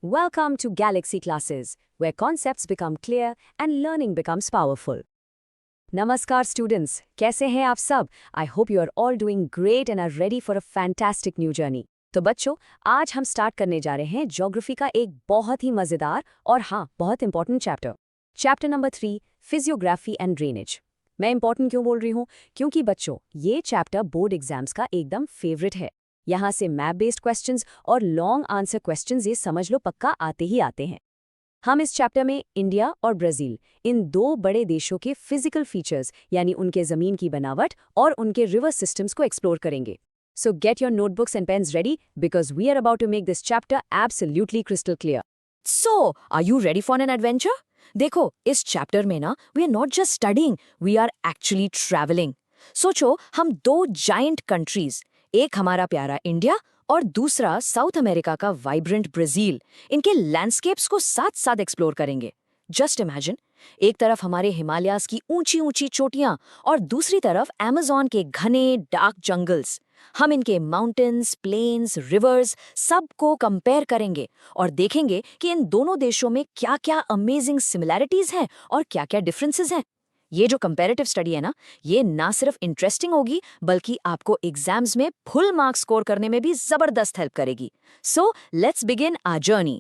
Welcome to Galaxy Classes, where concepts become clear and learning becomes powerful. Namaskar students, कैसे हैं आप सब? I hope you are all doing great and are ready for a fantastic new journey. तो बच्चों, आज हम start करने जा रहे हैं ज्योग्राफी का एक बहुत ही मज़ेदार और हाँ, बहुत important chapter. Chapter number 3, physiography and drainage. मैं इंपॉर्टेंट क्यों बोल रही हूँ? क्योंकि बच्चों, ये चैप्टर बोर्ड एग्जाम्स का एकदम फेवरेट है। यहाँ से मैप बेस्ड क्वेश्चंस और लॉन्ग आंसर क्वेश्चंस ये समझ लो पक्का आते ही आते हैं। हम इस चैप्टर में इंडिया और ब्राज़ील, इन दो बड़े देशों के फिजिकल फीचर्स यानी उनके ज़मीन की बनावट और उनके रिवर सिस्टम्स को एक्सप्लोर करेंगे। So get your notebooks and pens ready because we are about to make this chapter absolutely crystal clear. So are you ready for an adventure? देखो, इस चैप्टर में ना we are not just studying, we are actually travelling. सोचो, हम दो giant countries, एक हमारा प्यारा इंडिया और दूसरा साउथ अमेरिका का वाइब्रेंट ब्राजील, इनके लैंडस्केप्स को साथ साथ एक्सप्लोर करेंगे। जस्ट इमेजिन, एक तरफ हमारे हिमालयाज की ऊंची ऊंची चोटियां और दूसरी तरफ अमेज़न के घने डार्क जंगल्स। हम इनके माउंटेन्स, प्लेन्स, रिवर्स सबको कंपेयर करेंगे और देखेंगे कि इन दोनों देशों में क्या क्या अमेजिंग सिमिलैरिटीज हैं और क्या क्या डिफरेंसेस हैं। ये जो कंपैरेटिव स्टडी है ना, ये ना सिर्फ इंटरेस्टिंग होगी बल्कि आपको एग्जाम्स में फुल मार्क्स स्कोर करने में भी जबरदस्त हेल्प करेगी। So let's begin our journey.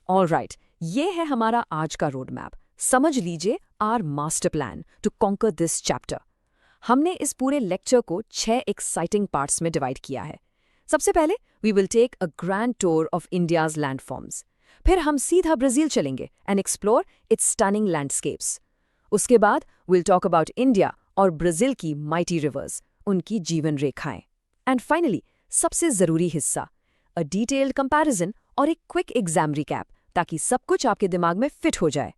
Alright, ये है हमारा आज का रोड मैप। समझ लीजिए our master plan to conquer this chapter. हमने इस पूरे लेक्चर को 6 एक्साइटिंग पार्ट्स में डिवाइड किया है। सबसे पहले we will take a grand tour of India's landforms. फिर हम सीधा ब्राजील चलेंगे and explore its stunning landscapes. उसके बाद विल टॉक अबाउट इंडिया और ब्राजील की माइटी रिवर्स, उनकी जीवन रेखाएं। एंड फाइनली, सबसे जरूरी हिस्सा, अ डिटेल्ड कंपैरिजन और एक क्विक एग्जाम रिकैप, ताकि सब कुछ आपके दिमाग में फिट हो जाए।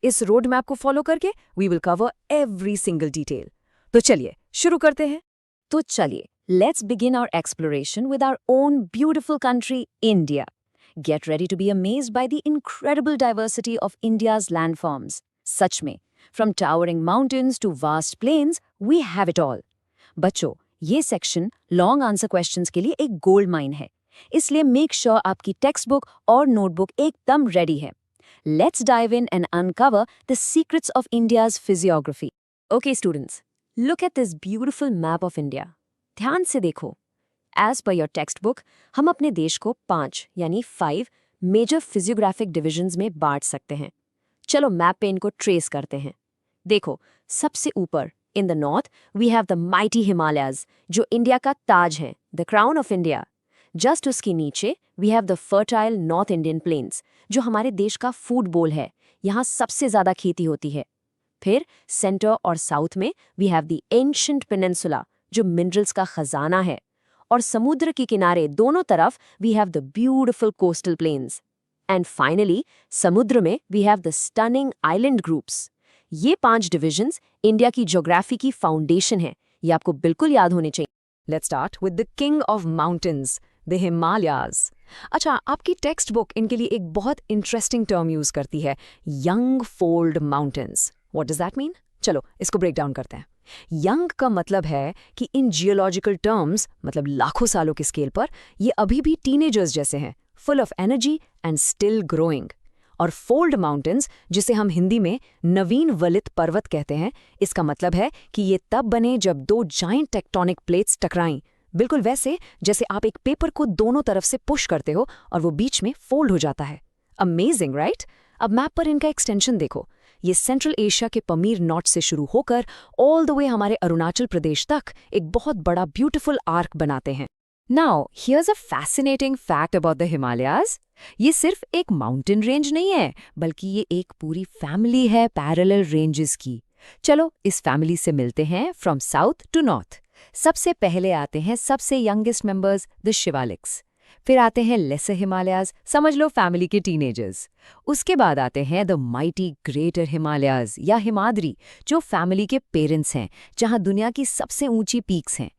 इस रोड मैप को फॉलो करके we will cover every single detail. तो चलिए शुरू करते हैं। तो चलिए, let's begin our exploration with our own beautiful country India. Get ready to be amazed by the incredible diversity of India's landforms. सच में, From towering mountains to vast plains, we have it all. बच्चों, ये section long answer questions के लिए एक gold mine है, इसलिए make sure आपकी टेक्स्ट बुक और नोटबुक एकदम रेडी है। Let's dive in and uncover the secrets of India's physiography. Okay, students, look at this beautiful map of India. ध्यान से देखो। As per your textbook, हम अपने देश को 5 यानी 5 मेजर फिजियोग्राफिक डिविजन्स में बांट सकते हैं। चलो मैप पे इनको ट्रेस करते हैं। देखो, सबसे ऊपर in the north we have the mighty Himalayas, जो इंडिया का ताज है, the crown of India. Just उसके नीचे we have the fertile North Indian plains, जो हमारे देश का फूड बोल है, यहाँ सबसे ज़्यादा खेती होती है। फिर सेंटर और साउथ में we have the ancient peninsula, जो मिनरल्स का खजाना है। और समुद्र के किनारे दोनों तरफ we have the beautiful coastal plains. And finally, समुद्र में we have the stunning island groups. ये 5 डिविजन्स इंडिया की ज्योग्राफी की फाउंडेशन है, ये आपको बिल्कुल याद होने चाहिए। Let's start with the king of mountains, the Himalayas. अच्छा, आपकी टेक्स्ट बुक इनके लिए एक बहुत इंटरेस्टिंग टर्म यूज करती है, young fold mountains. What does that mean? चलो इसको ब्रेक डाउन करते हैं। यंग का मतलब है कि इन जियोलॉजिकल टर्म्स, मतलब लाखों सालों के स्केल पर, ये अभी भी टीनेजर्स जैसे हैं, full of energy and still growing. और फोल्ड माउंटेन्स, जिसे हम हिंदी में नवीन वलित पर्वत कहते हैं, इसका मतलब है कि ये तब बने जब 2 जाइंट टेक्टोनिक प्लेट्स टकराईं, बिल्कुल वैसे जैसे आप एक पेपर को दोनों तरफ से पुश करते हो और वो बीच में फोल्ड हो जाता है। Amazing, right? अब मैप पर इनका एक्सटेंशन देखो। ये सेंट्रल एशिया के पमीर नॉट से शुरू होकर ऑल द वे हमारे अरुणाचल प्रदेश तक एक बहुत बड़ा ब्यूटीफुल आर्क बनाते हैं। Now, here's a fascinating fact about the Himalayas. ये सिर्फ एक माउंटेन रेंज नहीं है, बल्कि ये एक पूरी फैमिली है पैरेलल रेंजेस की। चलो इस फैमिली से मिलते हैं फ्रॉम साउथ टू नॉर्थ। सबसे पहले आते हैं सबसे यंगेस्ट मेंबर्स, द शिवालिक्स। फिर आते हैं लेसर हिमालयाज, समझ लो फैमिली के टीनेजर्स। उसके बाद आते हैं द माइटी ग्रेटर हिमालयाज या हिमाद्री, जो फैमिली के पेरेंट्स हैं, जहां दुनिया की सबसे ऊंची पीक्स हैं।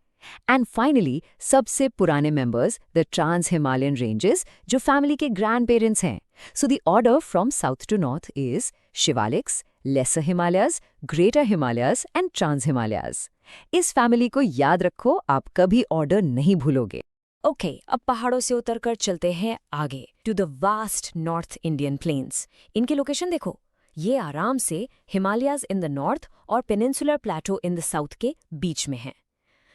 एंड फाइनली, सबसे पुराने members, the trans Himalayan ranges, जो फैमिली के ग्रैंड पेरेंट्स हैं। So the order from south to north is Shivaliks, lesser Himalayas, greater Himalayas and trans Himalayas. इस फैमिली को याद रखो, आप कभी ऑर्डर नहीं भूलोगे। ओके, अब पहाड़ों से उतरकर चलते हैं आगे to the vast North Indian plains. इनकी लोकेशन देखो, ये आराम से हिमालयाज इन द नॉर्थ और peninsular plateau in the south के बीच में हैं।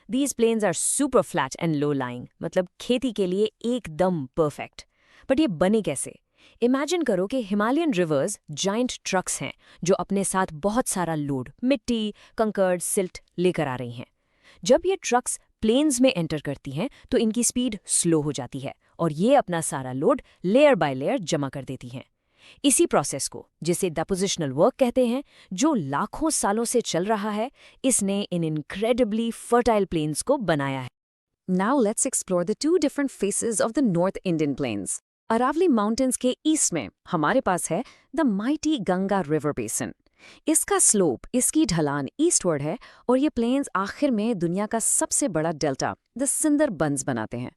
These plains are super flat and low lying, मतलब खेती के लिए एकदम परफेक्ट। बट ये बने कैसे? इमेजिन करो कि हिमालयन रिवर्स जाइंट ट्रक्स हैं जो अपने साथ बहुत सारा लोड, मिट्टी, कंकड़, सिल्ट लेकर आ रही हैं। जब ये ट्रक्स प्लेन्स में एंटर करती हैं तो इनकी स्पीड स्लो हो जाती है और ये अपना सारा लोड लेयर बाय लेयर जमा कर देती हैं। इसी प्रोसेस को, जिसे डिपोजिशनल वर्क कहते हैं, जो लाखों सालों से चल रहा है, इसने इन इनक्रेडिबली फर्टाइल प्लेन्स को बनाया है। Now let's explore the two different faces of the North Indian Plains. Aravalli mountains के ईस्ट में हमारे पास है the mighty Ganga river basin. इसका स्लोप, इसकी ढलान ईस्टवर्ड है और ये प्लेन्स आखिर में दुनिया का सबसे बड़ा डेल्टा द सुंदरबंस बनाते हैं।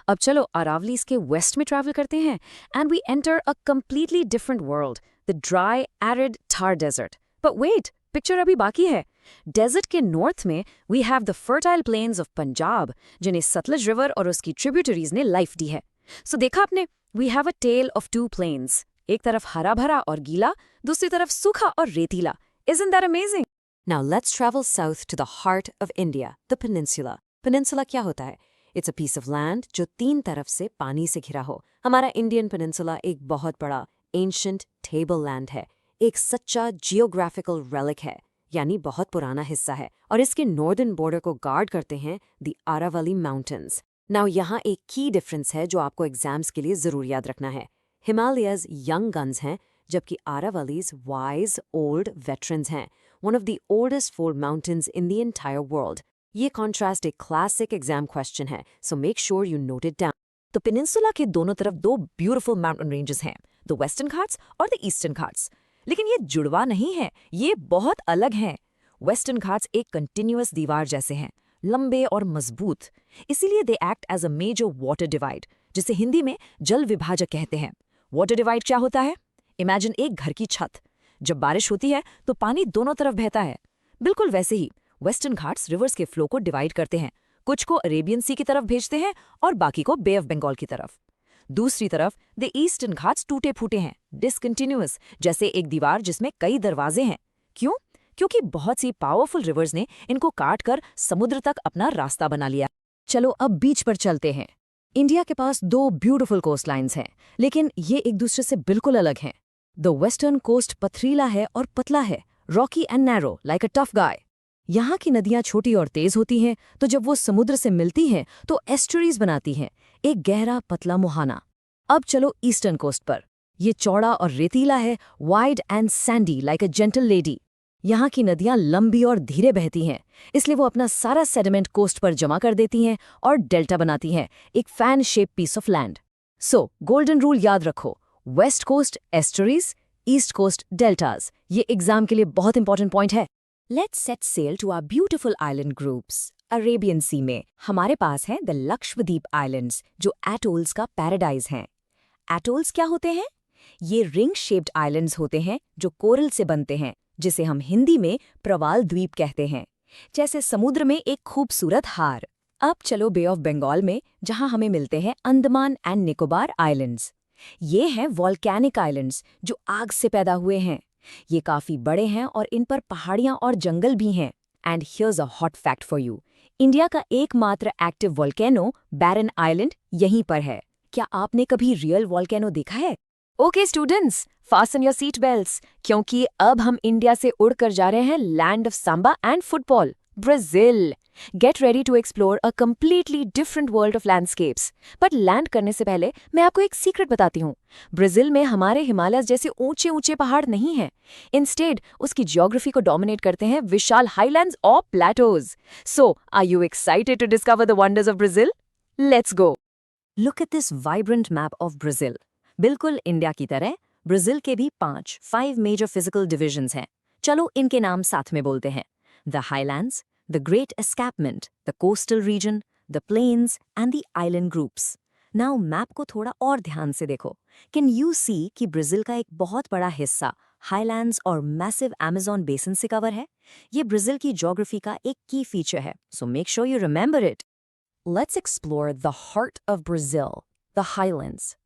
अब चलो अरावलीज के वेस्ट में ट्रैवल करते हैं and we enter a completely different world, the dry arid Thar desert. But wait, picture अभी बाकी है। डेजर्ट के नॉर्थ में we have the fertile plains of Punjab, जिन्हें सतलज रिवर और उसकी ट्रिब्यूटरीज ने लाइफ दी है। सो देखा आपने, we have a tale of two plains, एक तरफ हरा भरा और गीला, दूसरी तरफ सूखा और रेतीला। Isn't that amazing? Now let's travel south to the heart of India, the peninsula. Peninsula क्या होता है? It's a piece of land जो तीन तरफ से पानी से घिरा हो। हमारा इंडियन पेनिनसुला एक बहुत बड़ा एंशिएंट टेबललैंड है, एक सच्चा जियोग्राफिकल रेलिक है, यानी बहुत पुराना हिस्सा है, और इसके नॉर्दर्न बॉर्डर को गार्ड करते हैं द आरावली माउंटेन्स। नाउ यहाँ एक की डिफरेंस है जो आपको एग्जाम्स के लिए जरूर याद रखना है। हिमालयाज यंग गन्स हैं, जबकि आरावलीज वाइज ओल्ड वेटरन्स हैं, one of the oldest fold mountains in the entire world. ये कॉन्ट्रास्ट एक क्लासिक एग्जाम क्वेश्चन है, so make sure you note it down. तो पेनिनसुला के दोनों तरफ दो ब्यूटीफुल माउंटेन रेंजेस हैं, द वेस्टर्न घाट्स और द ईस्टर्न घाट्स। लेकिन ये जुड़वा नहीं है, ये बहुत अलग हैं। वेस्टर्न घाट्स एक कंटिन्यूअस दीवार जैसे हैं, लंबे और मजबूत, इसीलिए they act as a major water divide, जिसे हिंदी में जल विभाजक कहते हैं। वाटर डिवाइड क्या होता है? इमेजिन एक घर की छत, जब बारिश होती है तो पानी दोनों तरफ बहता है। बिल्कुल वैसे ही वेस्टर्न घाट्स रिवर्स के फ्लो को डिवाइड करते हैं, कुछ को अरेबियन सी की तरफ भेजते हैं और बाकी को बे ऑफ बंगाल की तरफ। दूसरी तरफ द ईस्टर्न घाट्स टूटे फूटे हैं, डिसकंटिन्यूअस, जैसे एक दीवार जिसमें कई दरवाजे हैं। क्यों? क्योंकि बहुत सी पावरफुल रिवर्स ने इनको काट कर समुद्र तक अपना रास्ता बना लिया। चलो अब बीच पर चलते हैं। इंडिया के पास दो ब्यूटीफुल कोस्ट लाइन्स हैं, लेकिन ये एक दूसरे से बिल्कुल अलग हैं। द वेस्टर्न कोस्ट पथरीला है और पतला है, Rocky and narrow like a tough guy. यहाँ की नदियाँ छोटी और तेज होती हैं, तो जब वो समुद्र से मिलती हैं तो एस्टरीज बनाती हैं, एक गहरा पतला मुहाना। अब चलो ईस्टर्न कोस्ट पर। ये चौड़ा और रेतीला है, wide and Sandy like a gentle lady. यहाँ की नदियाँ लंबी और धीरे बहती हैं, इसलिए वो अपना सारा सेडिमेंट कोस्ट पर जमा कर देती हैं और डेल्टा बनाती हैं, एक fan shape piece of land. So golden rule याद रखो, west coast estuaries, east coast deltas. ये एग्जाम के लिए बहुत इंपॉर्टेंट पॉइंट है। Let's set sail to our beautiful island groups. Arabian sea में हमारे पास है द लक्षद्वीप आइलैंड्स, जो एटोल्स का पैराडाइज हैं। एटोल्स क्या होते हैं? ये रिंग शेप्ड आइलैंड्स होते हैं जो कोरल से बनते हैं, जिसे हम हिंदी में प्रवाल द्वीप कहते हैं, जैसे समुद्र में एक खूबसूरत हार। अब चलो बे ऑफ बंगाल में, जहां हमें मिलते हैं अंडमान एंड निकोबार आइलैंड्स। ये हैं वॉल्केनिक आइलैंड्स जो आग से पैदा हुए हैं। ये काफी बड़े हैं और इन पर पहाड़ियां और जंगल भी हैं। And here's a hot fact for you, India का एकमात्र एक्टिव वॉल्केनो बैरन आइलैंड यहीं पर है। क्या आपने कभी रियल वॉल्केनो देखा है? Okay students, fasten your seat belts, क्योंकि अब हम इंडिया से उड़कर जा रहे हैं land of samba and football, Brazil. Get ready to explore a completely different world of landscapes. But land करने से पहले मैं आपको एक सीक्रेट बताती हूँ। ब्राजील में हमारे हिमालय जैसे ऊंचे ऊंचे पहाड़ नहीं हैं। इंस्टेड उसकी ज्योग्राफी को डोमिनेट करते हैं विशाल हाईलैंड्स और plateaus. So are you excited to discover the wonders of Brazil? Let's go. Look at this vibrant map of Brazil. बिल्कुल इंडिया की तरह ब्राजील के भी 5 मेजर फिजिकल डिविजन्स हैं। चलो इनके नाम साथ में बोलते हैं। The highlands, the Great Escarpment, the coastal region, the plains and the island groups. Now map को थोड़ा और ध्यान से देखो। Can you see कि ब्राजील का एक बहुत बड़ा हिस्सा हाईलैंड्स और मैसिव अमेज़न बेसिन से कवर है? ये ब्राजील की ज्योग्राफी का एक की फीचर है, so make sure you remember it. let's explore the heart of Brazil, the highlands.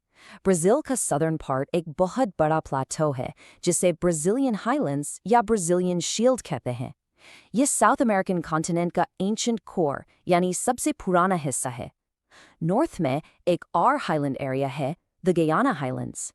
Brazil का सदर्न पार्ट एक बहुत बड़ा प्लेटो है जिसे ब्राज़ीलियन हाइलैंड्स या ब्राज़ीलियन शील्ड कहते हैं। ये साउथ अमेरिकन कॉन्टिनेंट का एंशिएंट कोर यानी सबसे पुराना हिस्सा है। नॉर्थ में एक और हाइलैंड एरिया है, द गयाना हाइलैंड्स।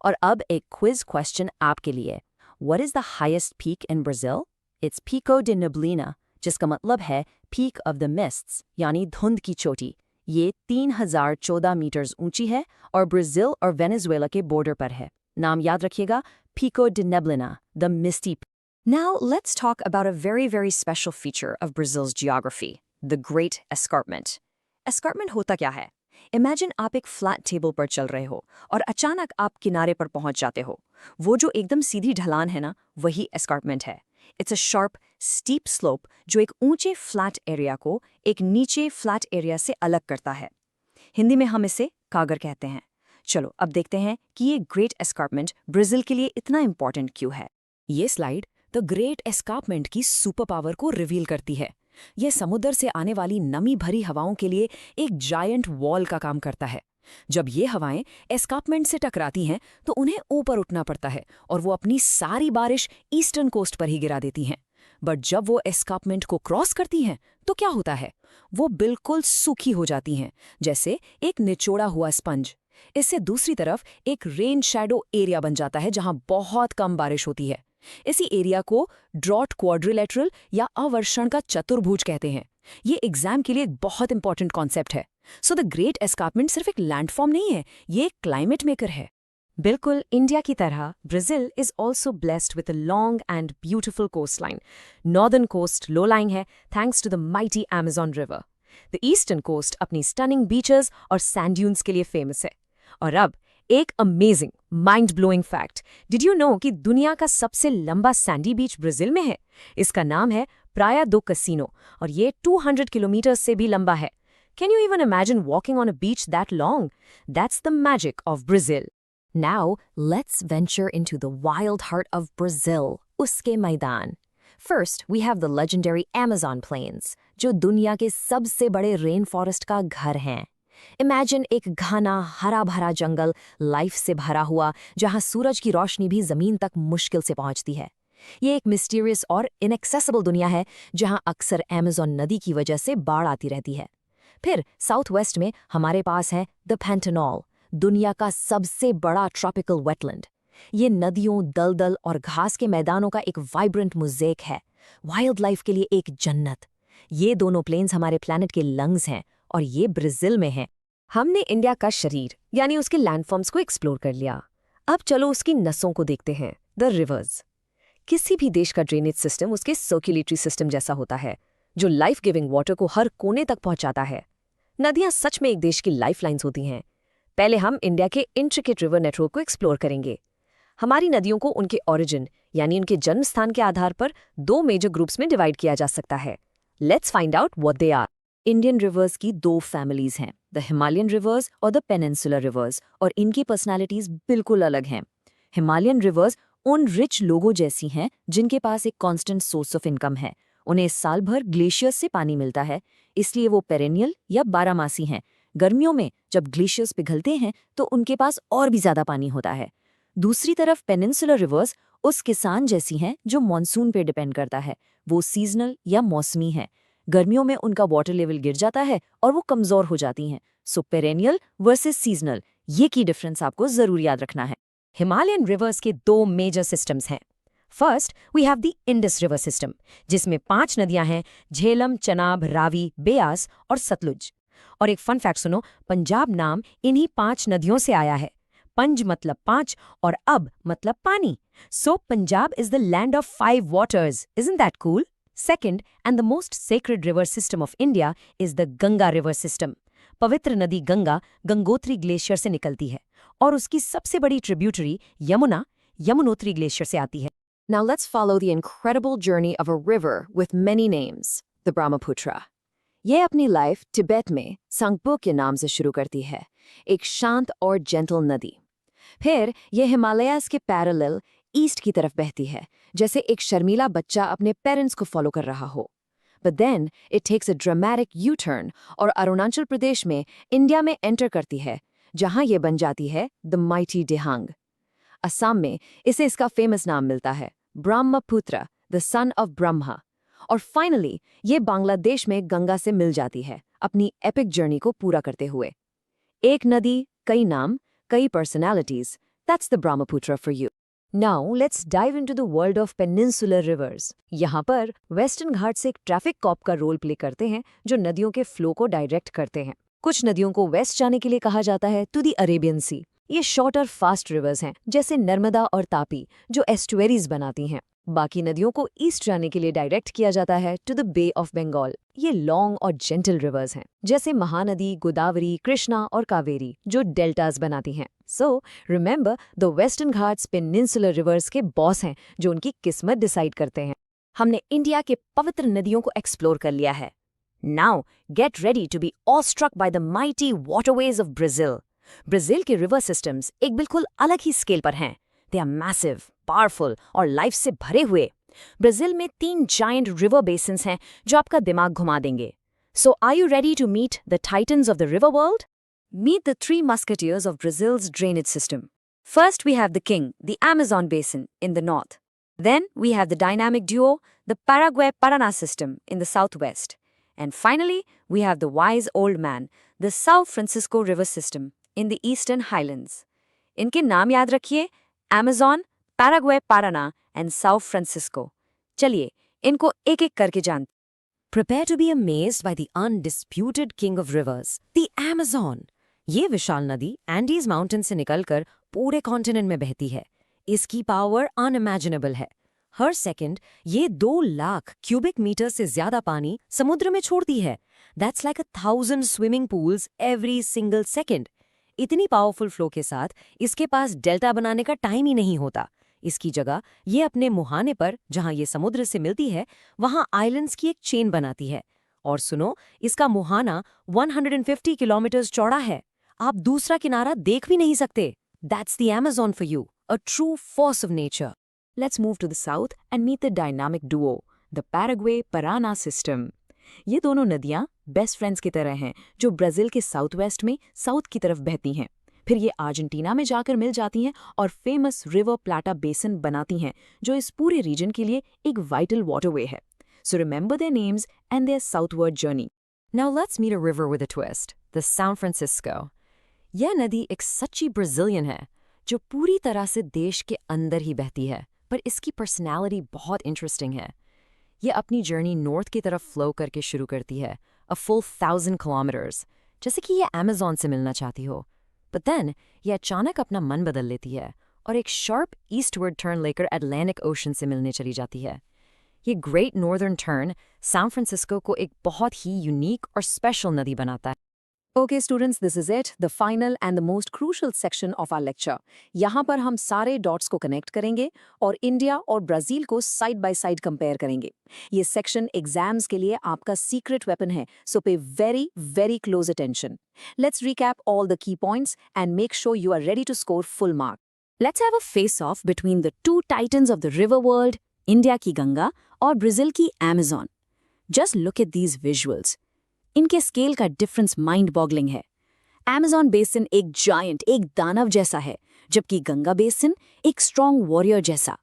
और अब एक क्विज क्वेश्चन आपके लिए। What is the highest peak in Brazil? It's Pico de Neblina, जिसका मतलब है पीक ऑफ द मिस्ट्स यानी धुंध की चोटी। ये 3014 मीटर्स ऊंची है और ब्राज़ील और वेनेजुएला के बॉर्डर पर है। नाम याद रखिएगा, Pico de Neblina, the misty. Now let's talk about a very, very special feature of Brazil's geography, the Great Escarpment. Escarpment होता क्या है? Imagine आप एक फ्लैट टेबल पर चल रहे हो और अचानक आप किनारे पर पहुंच जाते हो। वो जो एकदम सीधी ढलान है ना, वही escarpment है। It's a sharp, steep slope जो एक ऊंचे फ्लैट एरिया को एक नीचे फ्लैट एरिया से अलग करता है। हिंदी में हम इसे कागर कहते हैं। चलो अब देखते हैं कि ये ग्रेट एस्कार्पमेंट ब्राज़ील के लिए इतना इंपॉर्टेंट क्यों है। ये स्लाइड द ग्रेट एस्कार्पमेंट की सुपर पावर को रिवील करती है। यह समुद्र से आने वाली नमी भरी हवाओं के लिए एक जायंट वॉल का काम करता है। जब ये हवाएं एस्कार्पमेंट से टकराती हैं तो उन्हें ऊपर उठना पड़ता है और वो अपनी सारी बारिश ईस्टर्न कोस्ट पर ही गिरा देती हैं। बट जब वो एस्कार्पमेंट को क्रॉस करती हैं तो क्या होता है? वो बिल्कुल सूखी हो जाती हैं, जैसे एक निचोड़ा हुआ स्पंज। इससे दूसरी तरफ एक रेन शैडो एरिया बन जाता है जहां बहुत कम बारिश होती है। इसी एरिया को ड्रॉट क्वाड्रिलेटरल या अवर्षण का चतुर्भुज कहते हैं। ये एग्जाम के लिए एक बहुत इंपॉर्टेंट कॉन्सेप्ट है। सो द ग्रेट एस्कार्पमेंट सिर्फ एक लैंडफॉर्म नहीं है, ये एक क्लाइमेट मेकर है। बिल्कुल इंडिया की तरह Brazil is also blessed with a long and beautiful coast line. Northern coast low lying है thanks to the mighty Amazon river. The eastern coast अपनी स्टनिंग बीचेस और सैंड ड्यून्स के लिए famous है। और अब एक amazing mind blowing fact, did you know कि दुनिया का सबसे लंबा सैंडी बीच ब्राज़ील में है? इसका नाम है प्राया दो कैसिनो और ये 200 किलोमीटर से भी लंबा है। Can you even imagine walking on a beach that long? That's the magic of Brazil. Now let's venture into the wild heart of Brazil, उसके मैदान। First we have the legendary Amazon plains, जो दुनिया के सबसे बड़े rain forest का घर हैं। इमेजिन एक घना हरा भरा जंगल लाइफ से भरा हुआ, जहां सूरज की रोशनी भी जमीन तक मुश्किल से पहुंचती है। ये एक मिस्टीरियस और इनएक्सेसिबल दुनिया है जहां अक्सर अमेज़न नदी की वजह से बाढ़ आती रहती है। फिर साउथ वेस्ट में हमारे पास है द पैंटानॉल, दुनिया का सबसे बड़ा ट्रॉपिकल वेटलैंड। ये नदियों, दलदल और घास के मैदानों का एक वाइब्रेंट मोज़ेक है, वाइल्ड लाइफ के लिए एक जन्नत। ये दोनों प्लेन्स हमारे प्लैनेट के लंग्स हैं और ये ब्राज़ील में है। हमने इंडिया का शरीर यानी उसके लैंडफॉर्म्स को एक्सप्लोर कर लिया। अब चलो उसकी नसों को देखते हैं, द रिवर्स। किसी भी देश का ड्रेनेज सिस्टम उसके सर्कुलेटरी सिस्टम जैसा होता है, जो लाइफ गिविंग वाटर को हर कोने तक पहुंचाता है। नदियां सच में एक देश की लाइफलाइंस होती हैं। पहले हम इंडिया के इंट्रिकेट रिवर नेटवर्क को एक्सप्लोर करेंगे। हमारी नदियों को उनके ओरिजिन यानी उनके जन्म स्थान के आधार पर 2 मेजर ग्रुप्स में डिवाइड किया जा सकता है। Let's find out what they are. Indian rivers की 2 फैमिलीज हैं, द हिमालयन रिवर्स और द पेनिनसुलर रिवर्स, और इनकी पर्सनालिटीज बिल्कुल अलग हैं। हिमालयन रिवर्स उन रिच लोगों जैसी हैं जिनके पास एक कांस्टेंट सोर्स ऑफ इनकम है। उन्हें साल भर ग्लेशियर्स से पानी मिलता है, इसलिए वो पेरेनियल या बारहमासी हैं। गर्मियों में जब ग्लेशियर्स पिघलते हैं तो उनके पास और भी ज्यादा पानी होता है। दूसरी तरफ पेनिनसुलर रिवर्स उस किसान जैसी हैं जो मॉनसून पे डिपेंड करता है। वो सीजनल या मौसमी हैं। गर्मियों में उनका वाटर लेवल गिर जाता है और वो कमजोर हो जाती हैं। सो पेरेनियल वर्सेस सीजनल, ये की डिफरेंस आपको जरूर याद रखना है। हिमालयन रिवर्स के 2 मेजर सिस्टम्स हैं। First we have the Indus river system, जिसमें 5 नदियां हैं, झेलम, चनाब, रावी, बेयास और सतलुज। और एक फन फैक्ट सुनो, पंजाब नाम इन्हीं 5 नदियों से आया है। पंज मतलब 5 और अब मतलब पानी। So Punjab is the land of 5 waters. Isn't that cool? Second, and the most sacred river system of India is the Ganga river system. पवित्र नदी गंगा गंगोत्री ग्लेशियर से निकलती है और उसकी सबसे बड़ी ट्रिब्यूटरी यमुना यमुनोत्री ग्लेशियर से आती है। Now let's follow the incredible journey of a river with many names, the Brahmaputra. ये अपनी लाइफ तिब्बत में सांगपो के नाम से शुरू करती है, एक शांत और जेंटल नदी। फिर यह हिमालयाज के पैरेलल ईस्ट की तरफ बहती है, जैसे एक शर्मीला बच्चा अपने पेरेंट्स को फॉलो कर रहा हो। But then it takes a dramatic U-turn और अरुणाचल प्रदेश में इंडिया में एंटर करती है, जहां ये बन जाती है द माइटी डिहांग। असम में इसे इसका फेमस नाम मिलता है, Brahmaputra, the son of Brahma. और फाइनली ये बांग्लादेश में गंगा से मिल जाती है, अपनी एपिक जर्नी को पूरा करते हुए। एक नदी, कई नाम, कई personalities, that's the Brahmaputra for you. Now, let's dive into the world of peninsular rivers. यहाँ पर वेस्टर्न घाट से एक ट्रैफिक कॉप का रोल प्ले करते हैं जो नदियों के फ्लो को डायरेक्ट करते हैं। कुछ नदियों को वेस्ट जाने के लिए कहा जाता है टू द अरेबियन सी। ये शॉर्ट और फास्ट रिवर्स हैं, जैसे नर्मदा और तापी, जो एस्टुएरीज बनाती हैं। बाकी नदियों को ईस्ट जाने के लिए डायरेक्ट किया जाता है to the bay of Bengal. ये लॉन्ग और जेंटल रिवर्स हैं, जैसे महानदी, गोदावरी, कृष्णा और कावेरी, जो डेल्टास बनाती हैं। So remember, the western Ghats peninsular reverse के बॉस हैं, जो उनकी किस्मत डिसाइड करते हैं। हमने इंडिया के पवित्र नदियों को एक्सप्लोर कर लिया है। Now get ready to be awestruck by the mighty waterways of Brazil. Brazil के रिवर सिस्टम्स एक बिल्कुल अलग ही स्केल पर हैं। दे आर मैसिव, पावरफुल और लाइफ से भरे हुए। ब्राजील में 3 जायंट रिवर बेसिन्स हैं जो आपका दिमाग घुमा देंगे। So are you ready to meet the titans of the river world? Meet the 3 musketeers of Brazil's drainage system. First, we have the king, the Amazon basin, in the north. Then, we have the dynamic duo, the Paraguay-Paraná system, in the southwest. And finally, we have the wise old man, the São Francisco River system, in the eastern highlands. इनके नाम याद रखिए, Amazon, Paraguay-Paraná, and São Francisco. चलिए, इनको एक-एक करके जानते। Prepare to be amazed by the undisputed king of rivers, the Amazon. ये विशाल नदी एंडीज माउंटेन से निकलकर पूरे कॉन्टिनेंट में बहती है। इसकी पावर अनइमेजिनेबल है। हर सेकंड ये 2 लाख क्यूबिक मीटर से ज्यादा पानी समुद्र में छोड़ती है। That's like 1000 swimming pools every single second. इतनी पावरफुल फ्लो के साथ इसके पास डेल्टा बनाने का टाइम ही नहीं होता। इसकी जगह ये अपने मुहाने पर, जहां ये समुद्र से मिलती है, वहां आइलैंड्स की एक चेन बनाती है। और सुनो, इसका मुहाना 150 किलोमीटर चौड़ा है। आप दूसरा किनारा देख भी नहीं सकते। That's the Amazon for you, a true force of nature. Let's move to the south and meet the dynamic duo, the Paraguay-Paraná system. ये दोनों नदियां बेस्ट फ्रेंड्स की तरह हैं, जो ब्राजील के साउथ वेस्ट में साउथ की तरफ बहती हैं। फिर ये अर्जेंटीना में जाकर मिल जाती हैं और फेमस रिवर प्लाटा बेसिन बनाती हैं, जो इस पूरे रीजन के लिए एक वाइटल वाटरवे है। So remember their names and their southward journey. Now let's meet a river with a twist, the São Francisco. यह नदी एक सच्ची ब्राजीलियन है, जो पूरी तरह से देश के अंदर ही बहती है, पर इसकी पर्सनैलिटी बहुत इंटरेस्टिंग है। ये अपनी जर्नी नॉर्थ की तरफ फ्लो करके शुरू करती है, a full 1000 kilometers, जैसे कि ये अमेज़न से मिलना चाहती हो। But then, ये अचानक अपना मन बदल लेती है और एक शार्प ईस्टवर्ड टर्न लेकर अटलांटिक ओशन से मिलने चली जाती है। ये great northern turn San Francisco को एक बहुत ही यूनिक और स्पेशल नदी बनाता है। Okay students, this is it, the final and the most crucial section of our lecture. यहाँ पर हम सारे डॉट्स को कनेक्ट करेंगे और इंडिया और ब्राज़ील को साइड बाय साइड कंपेयर करेंगे। ये सेक्शन एग्जाम्स के लिए आपका सीक्रेट वेपन है, so pay very very close attention. Let's recap all the key points and make sure you are ready to score full mark. Let's have a face off between the 2 titans of the river world, India की गंगा और Brazil की Amazon. Just look at these visuals. इनके scale का difference mind boggling है। Amazon basin एक giant, एक दानव जैसा है, जबकि गंगा बेसिन एक स्ट्रॉन्ग वॉरियर जैसा।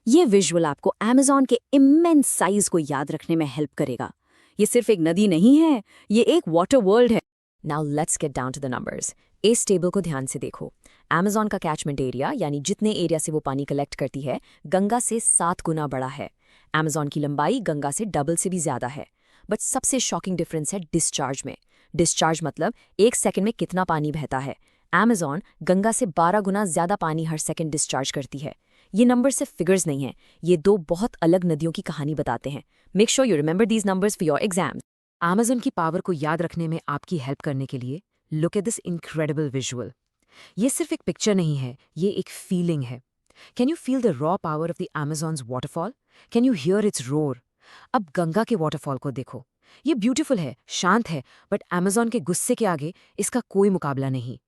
ये विजुअल आपको अमेज़न के इमेंस साइज को याद रखने में हेल्प करेगा। ये सिर्फ एक नदी नहीं है, ये एक वाटर वर्ल्ड है। Now let's get down to the numbers. इस टेबल को ध्यान से देखो। अमेज़न का कैचमेंट एरिया, यानी जितने एरिया से वो पानी कलेक्ट करती है, गंगा से 7 गुना बड़ा है। अमेज़न की लंबाई गंगा से डबल से भी ज्यादा है। बट सबसे शॉकिंग डिफरेंस है डिस्चार्ज में। डिस्चार्ज मतलब 1 सेकंड में कितना पानी बहता है। अमेज़न गंगा से 12 गुना ज्यादा पानी हर सेकंड डिस्चार्ज करती है। ये नंबर सिर्फ फिगर्स नहीं हैं, ये 2 बहुत अलग नदियों की कहानी बताते हैं। Make sure you remember these numbers for your exams. Amazon की पावर को याद रखने में आपकी हेल्प करने के लिए look at this incredible visual. ये सिर्फ एक पिक्चर नहीं है, ये एक फीलिंग है। Can you feel the raw power of the Amazon's waterfall? Can you hear its roar? अब गंगा के वाटरफॉल को देखो। ये ब्यूटीफुल है, शांत है, बट अमेज़न के गुस्से के आगे इसका कोई मुकाबला नहीं।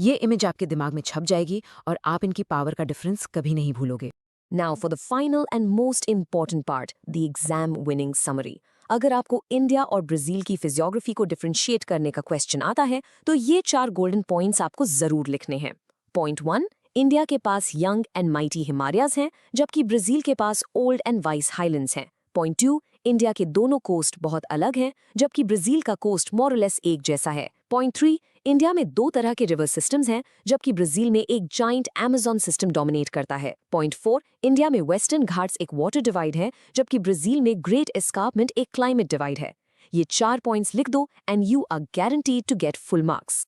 ये इमेज आपके दिमाग में छप जाएगी और आप इनकी पावर का डिफरेंस कभी नहीं भूलोगे। Now for the final and most important part, the exam winning summary. अगर आपको इंडिया और ब्राजील की फिजियोग्राफी को डिफरेंशिएट करने का क्वेश्चन आता है तो ये 4 गोल्डन पॉइंट्स आपको जरूर लिखने हैं। पॉइंट 1, इंडिया के पास यंग एंड माइटी हिमालयाज हैं, जबकि ब्राजील के पास ओल्ड एंड वाइस हाइलैंड्स हैं। पॉइंट 2, इंडिया के दोनों कोस्ट बहुत अलग हैं, जबकि ब्राजील का कोस्ट मोरलेस एक जैसा है। पॉइंट 3, इंडिया में 2 तरह के रिवर सिस्टम्स हैं, जबकि ब्राजील में एक जाइंट अमेज़न सिस्टम डोमिनेट करता है। पॉइंट 4, इंडिया में वेस्टर्न घाट्स एक वाटर डिवाइड है, जबकि ब्राजील में ग्रेट एस्कार्पमेंट एक क्लाइमेट डिवाइड है। ये 4 पॉइंट्स लिख दो and you are guaranteed to get full marks.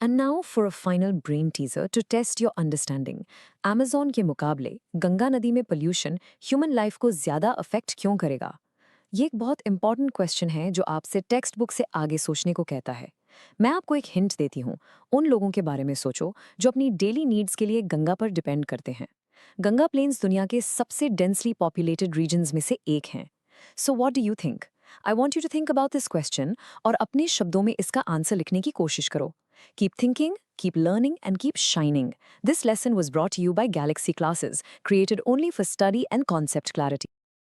And now for a final brain teaser to test your understanding. Amazon के मुकाबले गंगा नदी में पोल्यूशन ह्यूमन लाइफ को ज़्यादा अफेक्ट क्यों करेगा? ये एक बहुत इंपॉर्टेंट क्वेश्चन है जो आपसे टेक्स्ट बुक से आगे सोचने को कहता है। मैं आपको एक हिंट देती हूँ। उन लोगों के बारे में सोचो जो अपनी डेली नीड्स के लिए गंगा पर डिपेंड करते हैं। गंगा प्लेन्स दुनिया के सबसे डेंसली पॉपुलेटेड रीजन्स में से एक हैं। So what do you think? I want you to think about this question और अपने शब्दों में इसका आंसर लिखने की कोशिश करो। Keep thinking, keep learning, and keep shining. This lesson was brought to you by Galaxy Classes, created only for study and concept clarity.